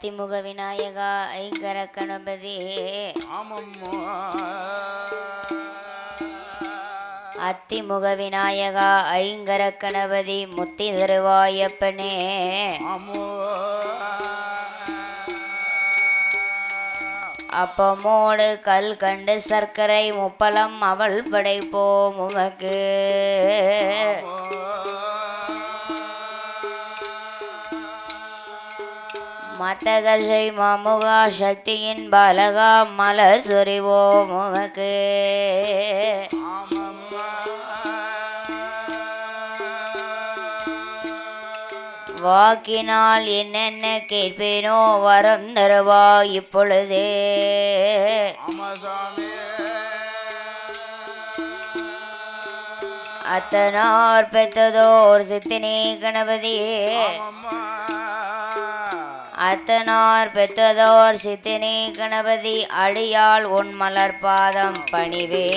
அத்திமுக விநாயகா ஐங்கர கணபதி அத்திமுக விநாயகா ஐங்கர கணபதி முத்தி தருவாயப்பனே அப்பமோடு கல் கண்டு சர்க்கரை முப்பலம் அவள் படைப்போம் உமக்கு மத்தகஜை மாமுகா சக்தியின் பாலகா மலர் சொறிவோம் உமக்கு வாக்கினால் என்னென்ன கேட்பேனோ வரம் தருவா இப்பொழுதே அத்தனார் பெற்றதோர் சித்தினி கணபதியே அத்தனார் பெற்றதோர் சித்தினி கணபதி அடியாள் உன் மலர் பாதம் பணிவே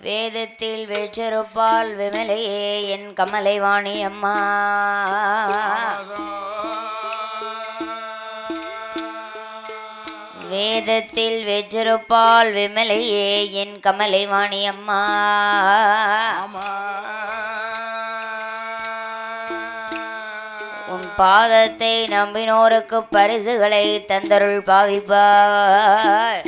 வேதத்தில் வேற்றிருப்பால் விமலையே என் கமலைவாணி அம்மா வேதத்தில் வெற்றிருப்பால் விமலையே என் கமலைவாணி அம்மா உன் பாதத்தை நம்பினோருக்கு பரிசுகளை தந்தருள் பாவிப்பாய்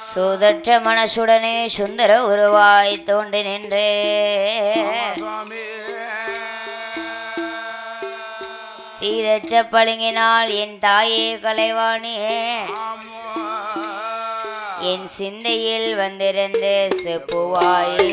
சூதற்ற மனசுடனே சுந்தர உருவாய் தோன்றி நின்றே தீரச்ச பழுங்கினால் என் தாயே கலைவாணியே என் சிந்தையில் வந்திருந்து செப்புவாயே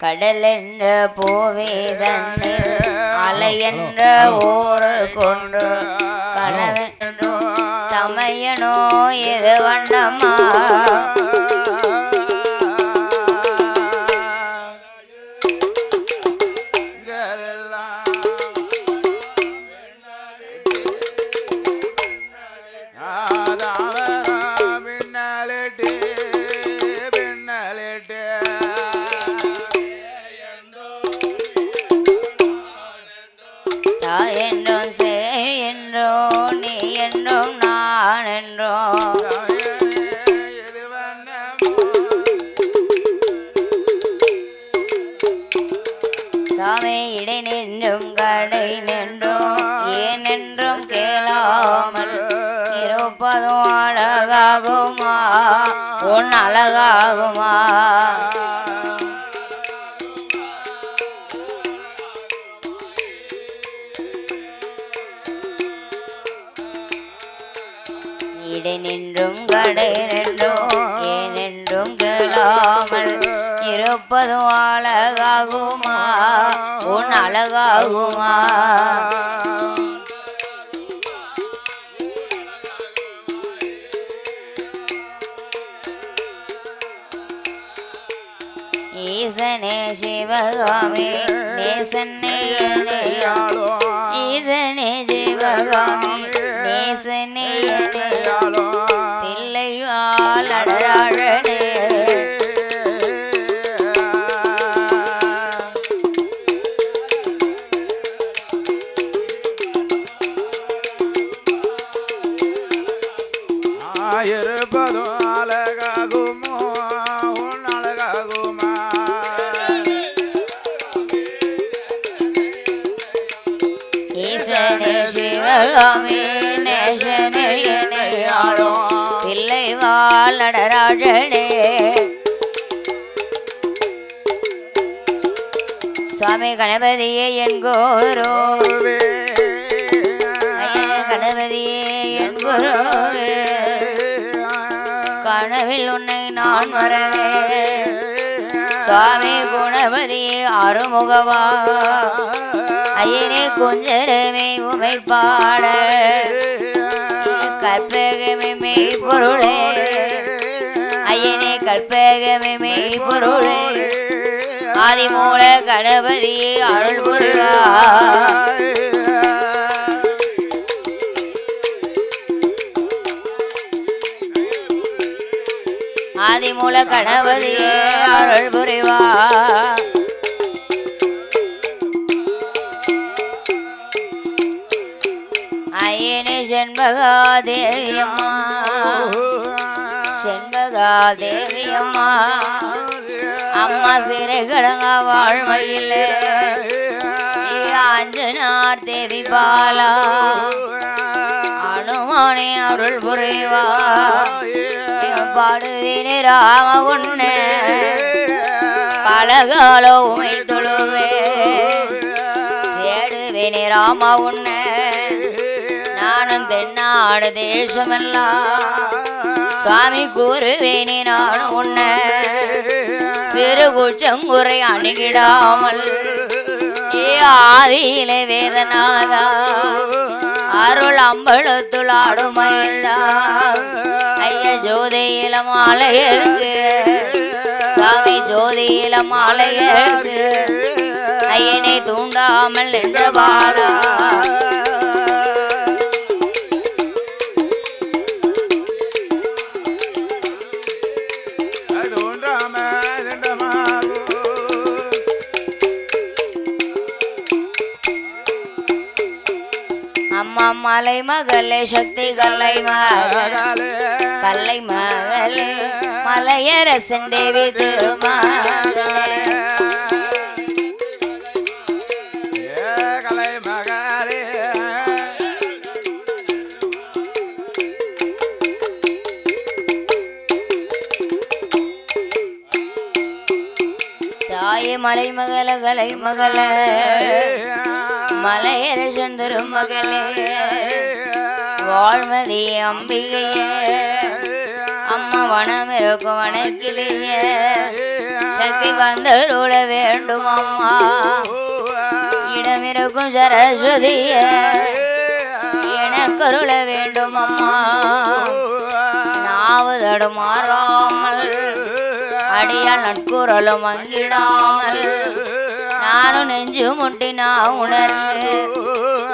கடல் என்ற பூவேதனில் அலை என்ற ஊரு கொன்று கனவென்றோ தமையனோ எது வண்ணமா என்றும் செய் என்றோ நீ என்றும் நான் என்றோ சாமி இடை நின்றும் கடை நின்றும் ஏன் என்றும் கேளாமல் இருப்பதும் அழகாகுமா உன் அழகாகுமா இடை நின்றும் கடை நின்றும் ஏனென்றும் கேளாமல் இருப்பதும் அழகாகுமா உன் அழகாகுமா ஈசனே சிவகாமி நேசனே ஈசனே சிவகாமி நேசனே தில்லையால் அடராழனே இருப்பதும் அழகாகுமோ உன் அழகாகுமா ஈசனே சிவகாமி நேசனே தில்லை வாழடராஜனே சுவாமி கணபதியே என் குருவே கணபதியே என் குருவே கனவில் உன்னை நான் வரவே சுவாமி குணபதியே அருமுகவா ஐயனே கொஞ்சரமே உமை பாட கற்பகமே மெய் பொருளே ஐயனே கற்பகமே மெய் பொருளே ஆதிமூல கணபதியே அருள் புரிவாய் ஆதிமூல கணபதியே அருள் புரிவாய் ஐயனே செண்பகாதேவியம்மா செண்பகாதேவியம்மா அம்மா சிறை கடங்க வாழ்மையில் அஞ்சனார் தேவி பாலா அனுமானே அருள் புரிவா பாடுவேனே ராம உன்னை பலகாலோ உமை தொழுவே தேடுவேனே ராம உன்னை நானும் தென்னாடு தேசமெல்லாம் சுவாமி கூறுவேனே நானும் உன்னை சிறு குச்சங்குறை அணுகிடாமல் ஆதியில வேதனாதா அருள் அம்பலத்துள் ஆடுமையா ஐயா ஜோதியில மாலையருக்கு சாமி ஜோதியில மாலையருக்கு ஐயனை தூண்டாமல் நின்ற பாடா அம்மா மலை மகளே சக்தி கல்லை மகளே கல்லை மகளே மலையரசன் தேவி திருமகளே கலை மகளே தாயே மலை மகள கலை மகள மலையரசன் திருமகளே வாழ்மதி அம்பிகையே அம்மா வனம் இருக்கும் வனக்கிலேயே சக்தி வந்தருள வேண்டும் அம்மா இடமிருக்கும் சரஸ்வதியே எனக்கருள வேண்டும் அம்மா நாவு தடுமாறாமல் அடியால் நட்குரலும் அங்கிடாமல் நானும் நெஞ்சு முட்டி நான் உணர்ந்து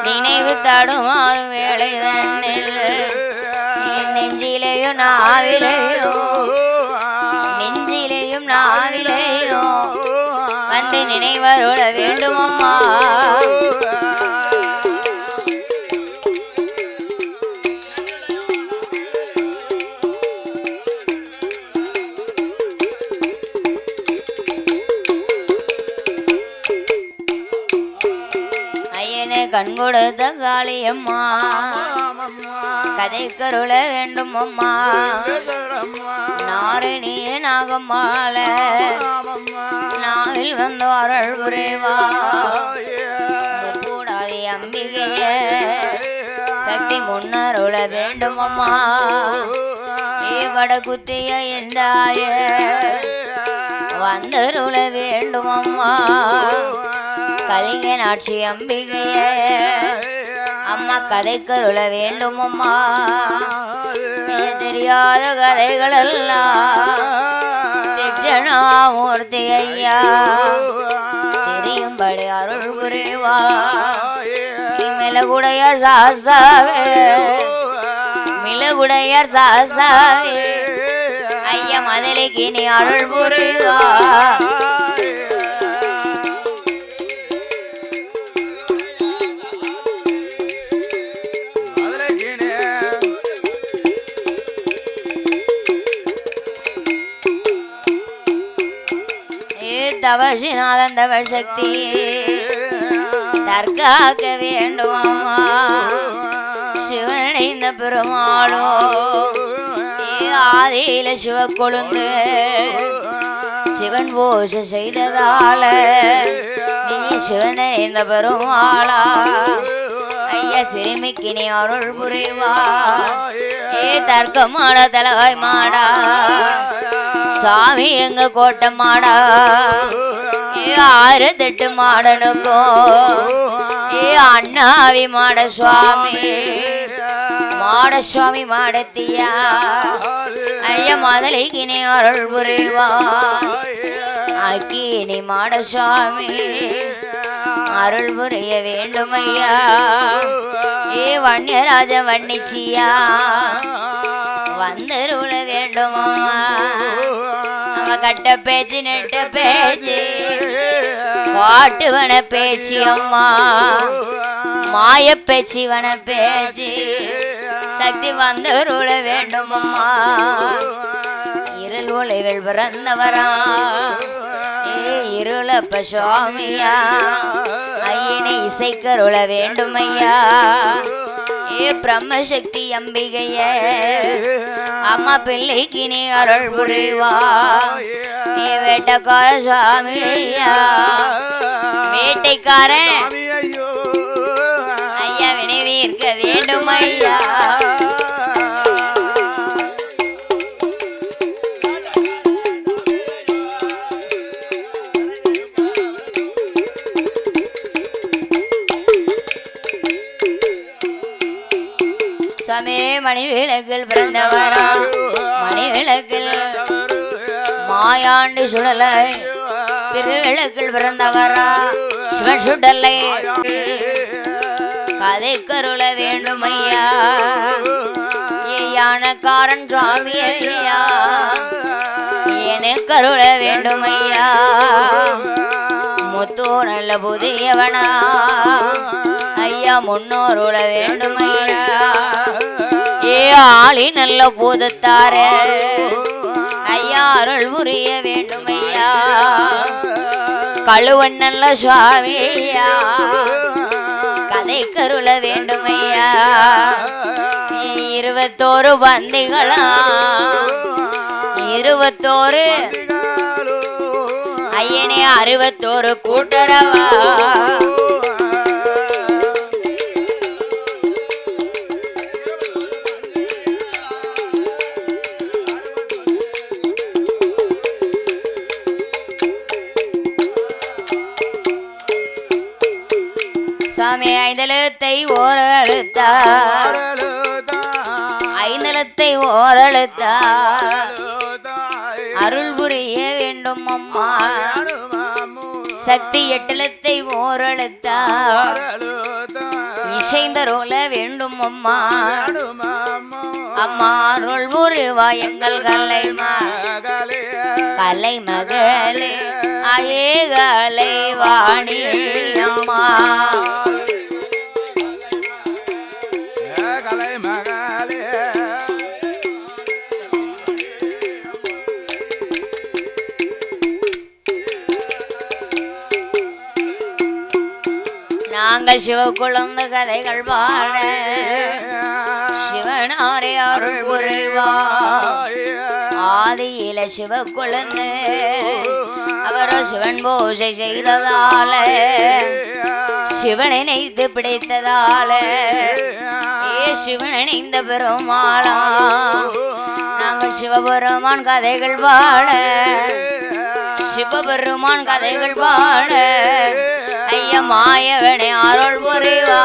நினைவு தடுமாறும் வேலை தன்னில் நெஞ்சிலேயும் நாவிலேயோ நெஞ்சிலேயும் நாவிலேயோ வந்து நினைவருள வேண்டும் அம்மா கண் கொடுத்த காளியம்மா கதை கருள வேண்டும் அம்மா நாரிணிய நாகம்மால நாவில் வந்து அருள் புரிவா கூடாதி அம்பிகைய சக்தி முன்னருள வேண்டும் அம்மா ஏவட குத்திய என்றாய வந்தருள வேண்டும் அம்மா கலிங்க நாட்சி அம்பிகையே அம்மா கதை கருள வேண்டும் அம்மா தெரியாத கதைகள் எல்லாம் தட்சணாமூர்த்தி ஐயா தெரியும்படி அருள் புரிவா மிளகுடையார் சாசாவே மிளகுடையார் சாசாவே ஐயா மதலைக்கு நீ அருள் புரிவா தவசிநாதன் தவ சக்தி தற்காக்க வேண்டும் அம்மா சிவனைந்த பெருமாளோ ஆதியில சிவ கொழுந்து சிவன் பூஜை செய்ததால நீ சிவனைந்த பெருமாளா ஐயா சிறுமிக்கு நீ அருள் புரிவா தர்க்கமாட தலகாய் மாடா சாமி எங்க கோட்டை மாடா ஆறு தட்டு மாடனுக்கும் அண்ணாவி மாட சுவாமி மாடத்தியா ஐயா மதலைக்கு நீ அருள் புரிவா அக்கினி மாட சுவாமி அருள் புரிய வேண்டும் ஐயா வன்னியராஜ வன்னிச்சியா வந்தருள வேண்டுமா அவ கட்ட பேச்சு நெட்ட பேச்சு காட்டுவன பேச்சு அம்மா மாய பேச்சு வன பேச்சு சக்தி வந்தருள வேண்டும் அம்மா இருள் ஒளிகள் பிறந்தவரா இருளப்ப சுவாமியா ஐயனை இசைக்கருள வேண்டும் ஐயா பிரம்மசக்தி அம்பிகைய அம்மா பிள்ளைக்கு நீ அருள் புரிவா வேட்டக்கார சுவாமியா வேட்டைக்காரன் ஐயா வினைவீர்க்க வேண்டும் ஐயா சமே மணிவிளக்கில் பிறந்தவரா மணிவிளக்கில் மாயாண்டு சுடலை திருவிளக்கில் பிறந்தவரா சிவன் சுடலை கதை கருள வேண்டும் ஐயா யானக்காரன் சுவாமி ஐயா எனக்கு கருள வேண்டும் ஐயா முத்து நல்ல புதியவனா ஐயா முன்னோருள வேண்டும் ஐயா ஆளி நல்ல பூதத்தார ஐயா அருள் புரிய வேண்டும் ஐயா கழுவன் நல்ல சுவாமி ஐயா கதை கருள வேண்டும் ஐயா 21 பந்திகளா 21 ஐயனே 61 கூட்டுறவா சாமி ஐந்தலத்தை ஓரழுத்தா ஐந்தலத்தை ஓரழுத்தா அருள் புரிய வேண்டும் அம்மா சக்தி எட்டலத்தை ஓரழுத்தா இசைந்தருள வேண்டும் அம்மா அம்மா அருள் புரிவா எங்கள் கலை மகளே அயேகலை வாணி அம்மா நாங்கள் சிவக்குழந்தை கதைகள் பாட சிவனாரே அருள் புரிவா ஆதியில சிவக்குழந்தை அவரோ சிவன் பூஜை செய்ததால சிவனை நினைத்து பிடித்ததால சிவன் இணைந்த பெருமாளா நாங்கள் சிவபெருமான் கதைகள் பாட சிவபெருமான் கதைகள் பாட ஐயா மாயவனை அருள் புரிவா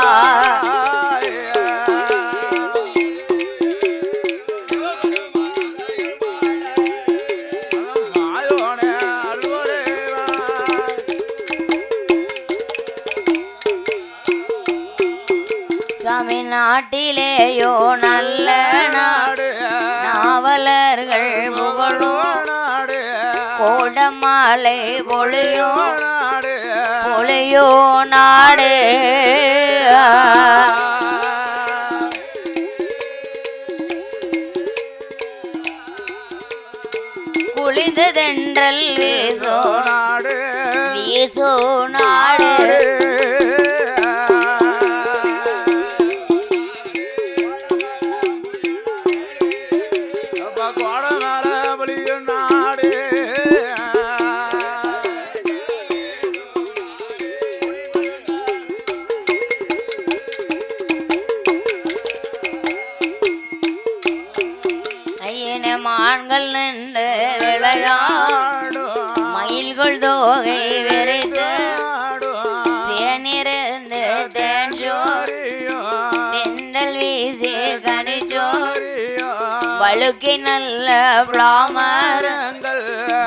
சாமி நாட்டிலேயோ நல்ல நாடு நாவலர்கள் புகழும் கோடமாலை பொழியோ நாடு குளிந்ததென்றல் வீசோ நாடு மான்கள் நின்று விளையாடும் மயில்கள் மஞ்சள் தோகை விரித்து தேனிருந்து தேன்சோர் தென்றல் வீசி கனிச்சோர் வழுக்கி நல்ல பிளாமர்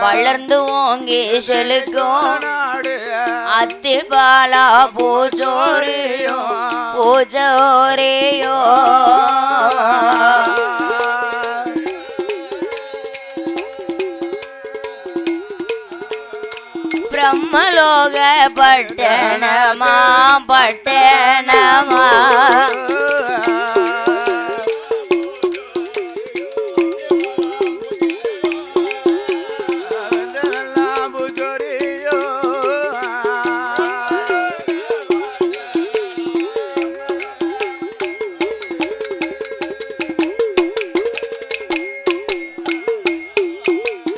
வளர்ந்து ஓங்கி செலுக்கும் அத்தி பாலா பூச்சோரியோ பூச்சோரியோ பிரம்மலோக பட்டணமா பட்டணமா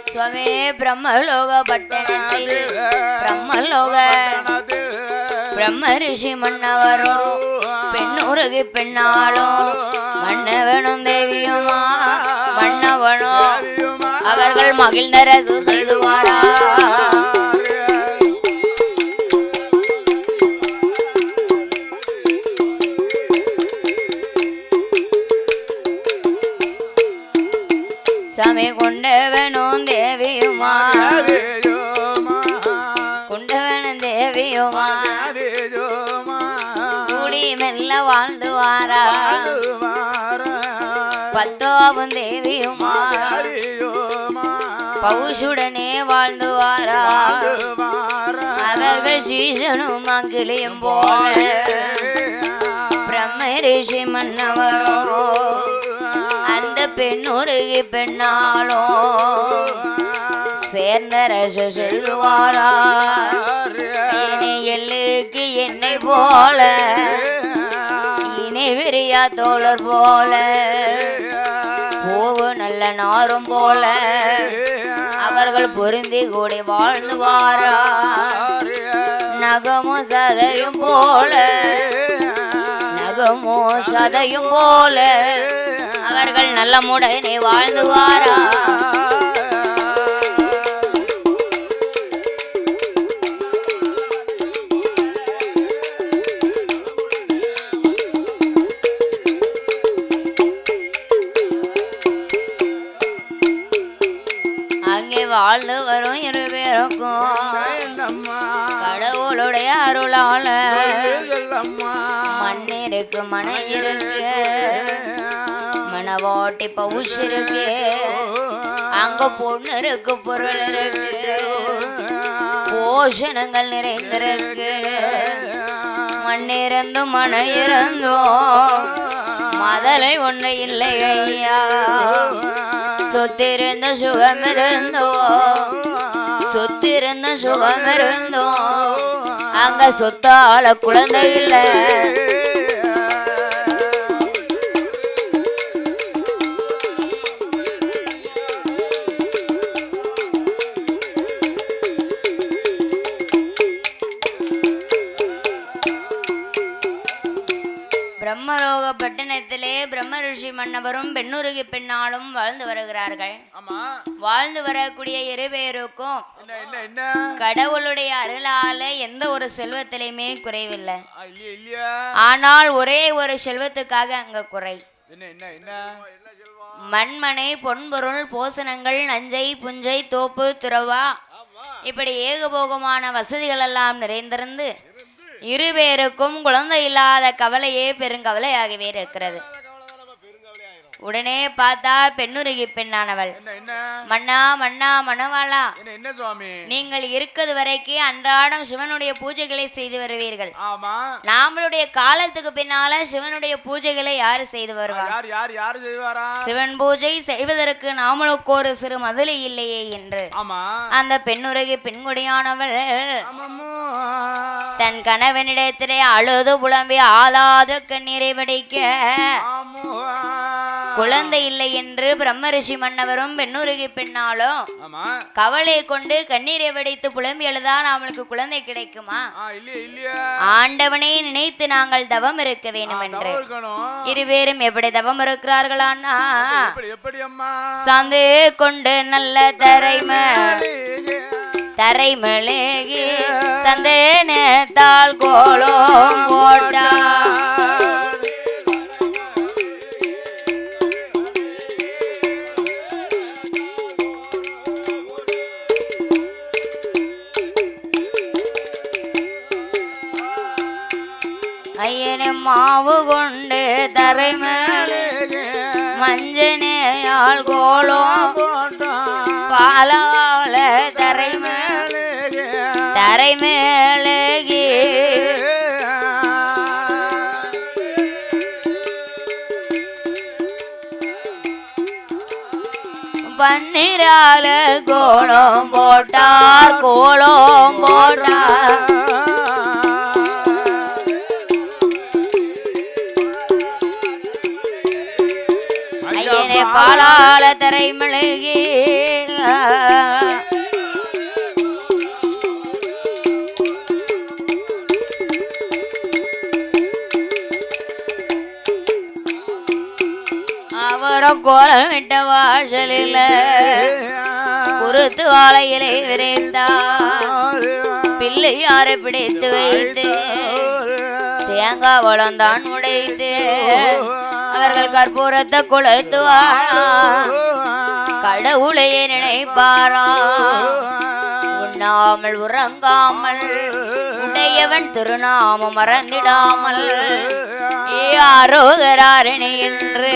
சுவாமி பிரம்மலோக பட்டணத்தில் பிரம்மலோக பிரம்ம ரிஷி மன்னவரோ பெண்ணுருகி பெண்ணாளோ மன்னவனும் தேவியுமா மன்னவனோ அவர்கள் மகிழ்ந்தரசு செய்துவாரா சாமி கொண்டவனும் தேவியுமா கொண்டவனும் தேவியுமா கூடி மெல்ல வாழ்ந்து வாரா பத்தோவும் தேவியுமா பவுஷுடனே வாழ்ந்து வாரா அவர்கள் சீசனும் அங்கிலியும் போல பிரம்ம ரிஷி மன்னவரோ அந்த பெண்ணுருகி பெண்ணாலோ சேர்ந்த ரச செய்துவாரா இனி எல்லுக்கு என்னை போல இனி விரியா தோழர் போல பூவு நல்ல நாரும் போல அவர்கள் பொருந்தி கூடி வாழ்ந்து வாரா நகமும் சதையும் போல நகமும் சதையும் போல அவர்கள் நல்ல முடனே வாழ்ந்து வாரா அங்கே வாழ்ந்து வரும் இருவேருக்கும் கடவுளுடைய அருளால மண்ணிருக்கு மனை இருக்கு மனவாட்டி பவுஷ் இருக்கு அங்க பொண்ணு இருக்கு பொருள் இருக்கு போஷணங்கள் நிறைந்திருக்கு மண்ணிறந்தும் மனை இருந்தோ மதலை ஒண்ணு இல்லை ஐயா சொத்திருந்த சுகம் இருந்தோ சொத்திருந்த சுகம் இருந்தோ அங்க சொத்தால குழந்தை இல்லை பிரம்மலோக பட்டணத்திலே பிரம்ம ரிஷி மன்னவரும் பெண்ணுருகி பெண்ணாலும் வாழ்ந்து வருகிறார்கள். வாழ்ந்து வரக்கூடிய இருவேருக்கும் கடவுளுடைய அருளால எந்த ஒரு செல்வத்திலையுமே குறைவில்லை. ஆனால் ஒரே ஒரு செல்வத்துக்காக அங்க குறை. மண்மனை பொன்பொருள் போசனங்கள் நஞ்சை புஞ்சை தோப்பு துறவா இப்படி ஏகபோகமான வசதிகள் எல்லாம் நிறைந்திருந்து இருவேருக்கும் குழந்தை இல்லாத கவலையே பெருங்கவலையாகவே இருக்கிறது. உடனே பார்த்தா பெண்ணுருகி பெண்ணானவள், மன்னா மன்னா மணவாளா, நீங்கள் இருக்கிறது வரைக்கும் அன்றாடம் சிவனுடைய பூஜைகளை செய்து வருவீர்கள். நாமளுடைய காலத்துக்கு பின்னால சிவனுடைய பூஜைகளை யாரு செய்து வருவார்? சிவன் பூஜை செய்வதற்கு நாமளுக்கு ஒரு சிறு மதுளை இல்லையே என்று அந்த பெண்ணுருகி பெண்குடியானவள் தன் கணவனிடத்திலே அழுது புலம்பி ஆளாத கண்ணீரை வடிக்க குழந்தை இல்லை என்று பிரம்ம ரிஷி மன்னவரும் பெண்ணுருகி பெண்ணாலும் கவலை கொண்டு கண்ணீரை வடித்து புலம்பி எழுதா நம்மளுக்கு குழந்தை கிடைக்குமா? ஆண்டவனை நினைத்து நாங்கள் தவம் இருக்க வேண்டும் என்று இருவேரும் எப்படி தவம் இருக்கிறார்களான்னா, சந்து கொண்டு நல்ல தரைமை தரை மெழுகி சந்தனத்தால் கோலம் போட்டார் ஐயனே மாவு கொண்டு தரை மேலே மஞ்சனையால் கோலம் பாலால தரை மேலகி பன்னிரால கோலம் போட்டார் ஐயனே பாலால தரை மெழுகி அவரும் கோலமிட்ட வாசலில் குருத்து வாழையிலே விரைந்தார் பிள்ளையாரை பிடித்து வைத்து தேங்காய் வளம்தான் உடைத்து அவர்கள் கற்பூரத்தை கொளுத்துவார் கடவுளையே நினைப்பாரா உண்ணாமல் உறங்காமல் உடையவன் திருநாமம் மறந்திடாமல் ஆரோகராரணி என்று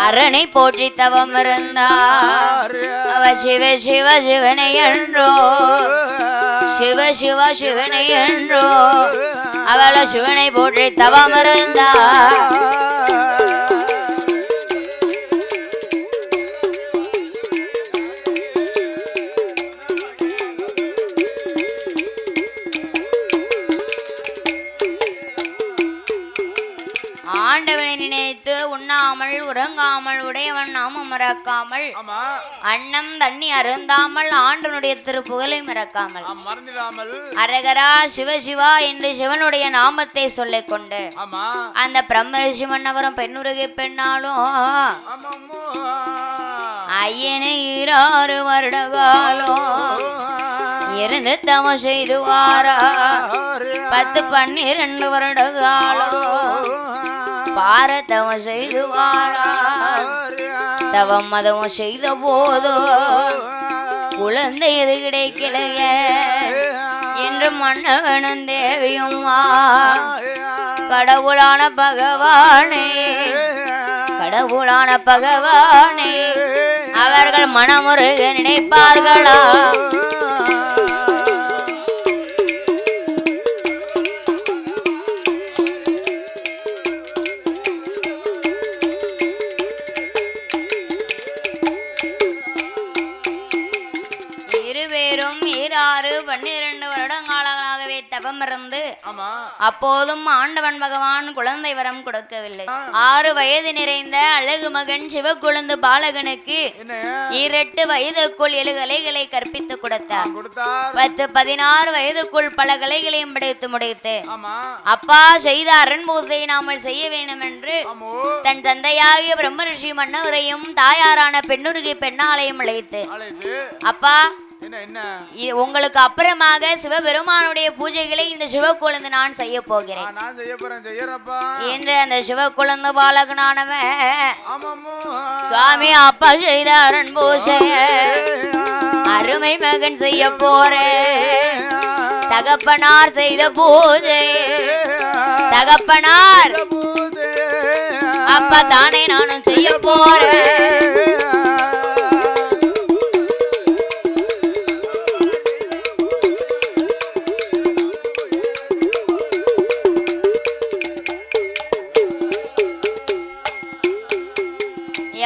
அரணை போற்றி தவம் இருந்தார் அவ சிவ சிவ சிவனை என்றோ சிவ சிவ சிவனை என்றோ அவள சிவனை போற்றி தவம் இருந்தார் ஆண்டவனை நினைத்து உண்ணாமல் உறங்காமல் உடையவன் நாமம் மறக்காமல் அன்னம் தண்ணி அருந்தாமல் ஆண்டவனுடைய திருப்புகழை மறக்காமல் அரகரா சிவசிவா என்று சிவனுடைய நாமத்தை சொல்லிக் கொண்டு அந்த பிரம்மரிஷி மன்னவரும் பெண்ணுருகி பெண்ணாலும் ஐயனை 6 வருட காலம் இருந்து தவம் செய்து வாரா 10-12 வருட காலம் பாரதவம் செய்து வாரா தவம் மதமும் செய்த போதோ குழந்தை எது கிடைக்கலைய என்று மன்னவனும் தேவியும் கடவுளான பகவானே அவர்கள் மனமுருக நினைப்பார்களா இருவேரும் 12 வருடங்காலங்களாகவே தவம் இருந்து அப்போதும் ஆண்டவன் பகவான் குழந்தை வரம் கொடுக்கவில்லை 6 வயது நிறைந்த அழகு மகன் சிவக்குழந்து பாலகனுக்கு 8 வயதுக்குள் 7 கலைகளை கற்பித்து கொடுத்தார் 10-16 வயதுக்குள் பல கலைகளையும் படைத்து முடித்து அப்பா செய்த அரண் பூசையை நாமல் செய்ய வேண்டும் என்று தன் தந்தையாகிய பிரம்மரிஷி மன்னவரையும் தாயாரான பெண்ணுருகி பெண்ணாலையும் அழைத்து அப்பா உங்களுக்கு அப்புறமாக சிவபெருமானுடைய பூஜைகளை இந்த சிவக்குழந்தை நான் செய்ய போகிறேன் என்று அந்த சிவக்குழந்தை பாலகனானவன் சுவாமி அப்பா செய்த அரண் பூஜை அருமை மகன் செய்ய போறேன் தகப்பனார் செய்த பூஜை தகப்பனார் அப்பா தானே நானும் செய்ய போறேன்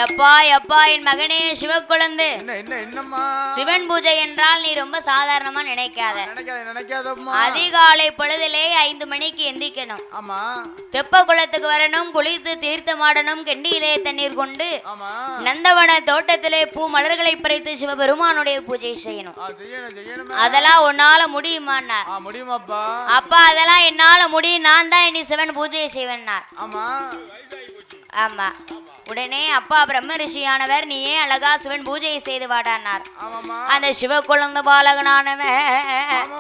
எப்பா என் மகனே சிவக்குழந்து சிவன் பூஜை என்றால் நீ ரொம்ப சாதாரணமா நினைக்காத அதிகாலை பொழுதிலே 5 மணிக்கு எந்திக்கணும் தெப்ப குளத்துக்கு வரணும் குளித்து தீர்த்தமாடணும் கெண்டியிலே தண்ணீர் கொண்டு நந்தவன தோட்டத்திலே பூ மலர்களை பறித்து சிவபெருமானுடைய பூஜை செய்யணும் அதெல்லாம் உன்னால முடியுமான்னார் அப்பா அதெல்லாம் என்னால முடியும் நான் தான் இனி சிவன் பூஜையை செய்வேன்னார் ஆமா உடனே அப்பா பிரம்ம ரிஷியானவர் நீயே அழகா சிவன் பூஜையை செய்து வாடானார். அந்த சிவ குழந்தை பாலகனானவன்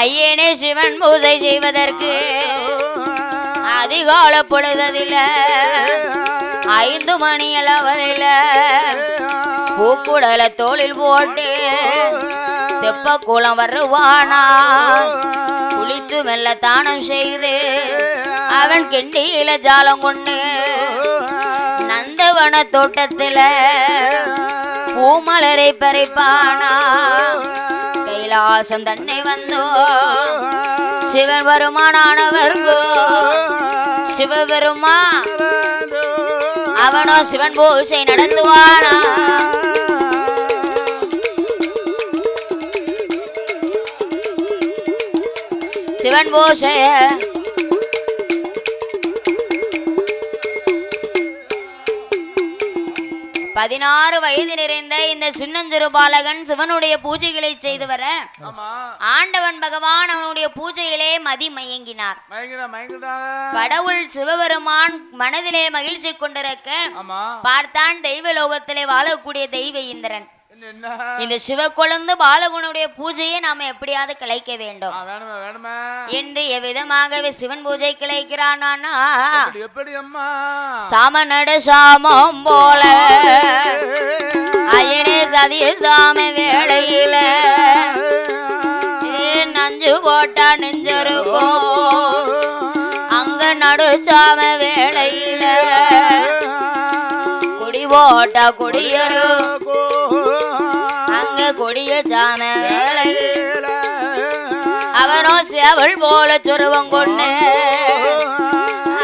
ஐயனே சிவன் பூஜை செய்வதற்கு அதிகால பொழுததில்ல 5 மணி அளவதில்ல பூக்குடல தோளில் போட்டு தெப்ப குளம் வருவானா குளித்து மெல்ல தானம் செய்து அவன் கிண்டியில ஜாலம் கொண்டு நந்தவன தோட்டத்துல பூமலரை பறிப்பானா கைலாசம் தன்னை வந்தோ சிவன் வருமானவர்கோ சிவபெருமா அவனோ சிவன் பூஜை நடத்துவானா. சிவன் பூஜை 16 வயது நிறைந்த இந்த சின்னஞ்சிறு பாலகன் சிவனுடைய பூஜைகளை செய்து வர ஆண்டவன் பகவான் அவனுடைய பூஜையிலே மதி மயங்கினார். கடவுள் சிவபெருமான் மனதிலே மகிழ்ச்சி கொண்டிருக்க பார்த்தான் தெய்வலோகத்திலே வாழக்கூடிய தெய்வ இந்திரன். இந்த சிவ கொழுந்து பாலகுனுடைய பூஜையை நாம எப்படியாவது கலைக்க வேண்டும் என்று எவ்விதமாகவே சிவன் பூஜை கிளைக்கிறான். சாமநட சாமம் போல ஐயனே சதிய சாம வேளையில நஞ்சு போட்டா நெஞ்சருக்கும் அங்க நடு சாம வேளையில குடி போட்டா குடியரு அங்க கொடிய சாம வேளையில அவனோ சேவல் போல சொருவம் கொண்டு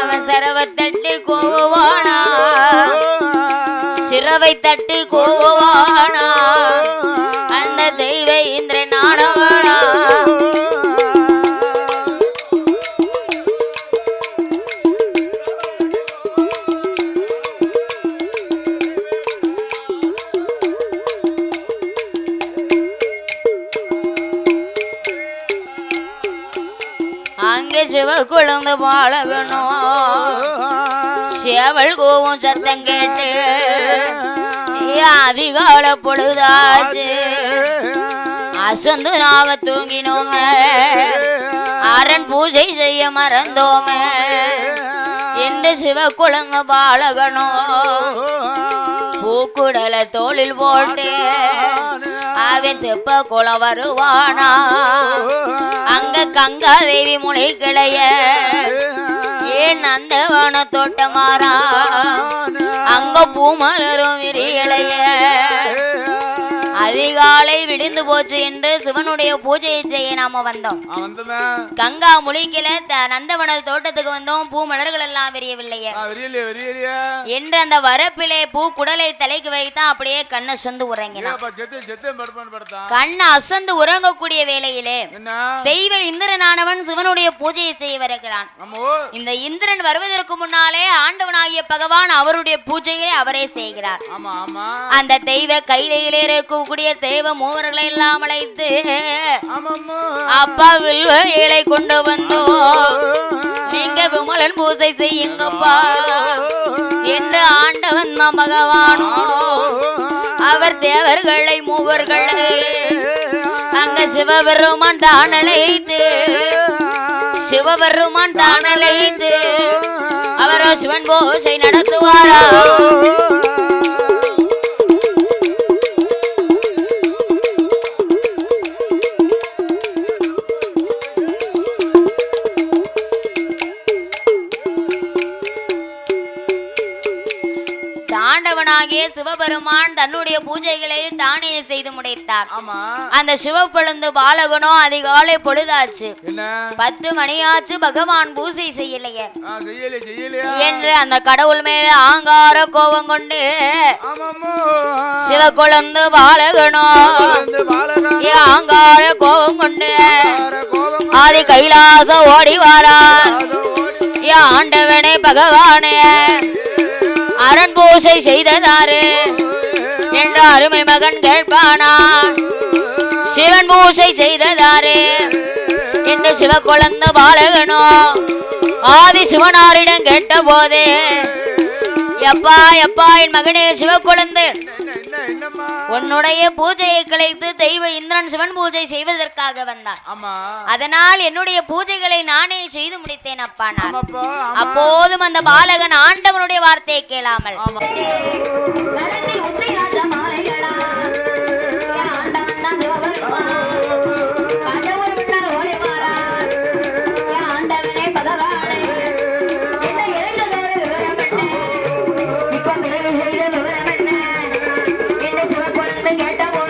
அவன் சிரவை தட்டி கோவானா சிரவை தட்டி கோவானா அந்த தெய்வ இந்திரன் ஆனவானா. அங்கே சிவ குழந்தை பாலகனும் சேவல் கோவும் சத்தம் கேட்டு அதிகால பொழுதாச்சு அசந்து நாம தூங்கினோமே அரண் பூஜை செய்ய மறந்தோமே இந்த சிவ குழந்தை பாலகனும் பூக்குடல தோளில் போட்டு அவன் தெப்ப குளம் வருவானா அங்க கங்கா தேவி முளை கிளைய ஏன் நந்தவன தோட்டமாறா அங்க பூமலரும் விரிகளைய அதிகாலை விடிந்து போச்சு என்று சிவனுடைய பூஜையை செய்ய நாம வந்தோம். கங்கா முழிக்கல நந்தவன தோட்டத்துக்கு வந்தோம். பூ மலர்கள் எல்லாம் விரியவில்லையே என்று அந்த வரப்பிலே பூ குடலை தலைக்கு வைத்தான். அப்படியே கண்ணை அசந்து உறங்கினான். கண்ணை அசந்து உறங்கக்கூடிய வேளையிலே தெய்வ இந்திரனானவன் சிவனுடைய பூஜையை செய்ய வருகிறான். இந்த இந்திரன் வருவதற்கு முன்னாலே ஆண்டவனாகிய பகவான் அவருடைய பூஜையை அவரே செய்கிறார். அந்த தெய்வ கையிலே இருக்கக்கூடிய தெய்வ மூவர்களை எல்லாம் அழைத்து அப்பா வில்வ கொண்டு வந்தோம் நீங்க விமலன் பூஜை செய்யுங்கப்பா என்று ஆண்டவன் தான் பகவானோ அவர் தேவர்களை மூவர்களை அங்க சிவபெருமான் தான் அழைத்து சிவபெருமான் தான் அழைத்து அவரோ சிவன் பூஜை நடத்துவாரா. ஆண்டவனாகிய சிவபெருமான் தன்னுடைய பூஜைகளை தானே செய்து முடித்தார். அந்த சிவப்பொழுந்து பாலகனோ அதிகாலை பொழுதாச்சு 10 மணியாச்சு பகவான் பூஜை செய்யலையே என்று அந்த கடவுள் மேல ஆங்கார கோபம் கொண்டு சிவக்குழந்து பாலகனோ ஆங்கார கோபம் கொண்டு ஆதி கைலாச ஓடி வாரான். ஆண்டவனே பகவானே அரண் பூஜை செய்ததாரு என்ற அருமை மகன் கேட்பானான். சிவன் பூஜை செய்ததாரு என்று சிவக்குழந்த பாலகனோ ஆதி சிவனாரிடம் கேட்ட போதே எப்பா எப்பா என் மகனே சிவக்குழந்தை உன்னுடைய பூஜையை கலைத்து தெய்வ இந்திரன் சிவன் பூஜை செய்வதற்காக வந்தார். அதனால் என்னுடைய பூஜைகளை நானே செய்து முடித்தேன் அப்பா. நான் அப்போதும் அந்த பாலகன் ஆண்டவனுடைய வார்த்தையை கேளாமல் கேட்ட